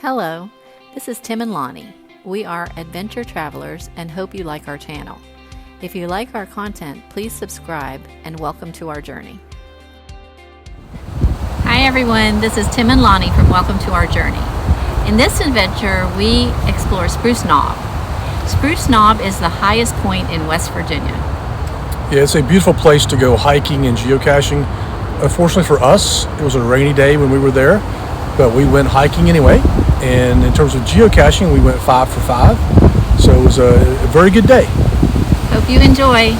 Hello, this is Tim and Lonnie. We are adventure travelers and hope you like our channel. If you like our content, please subscribe and welcome to our journey. Hi everyone, this is Tim and Lonnie from Welcome to Our Journey. In this adventure, we explore Spruce Knob. Spruce Knob is the highest point in West Virginia. Yeah, it's a beautiful place to go hiking and geocaching. Unfortunately for us, it was a rainy day when we were there, but we went hiking anyway. And in terms of geocaching, we went 5 for 5. So it was a very good day. Hope you enjoy.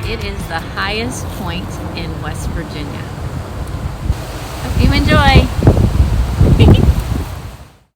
It is the highest point in West Virginia. Hope you enjoy.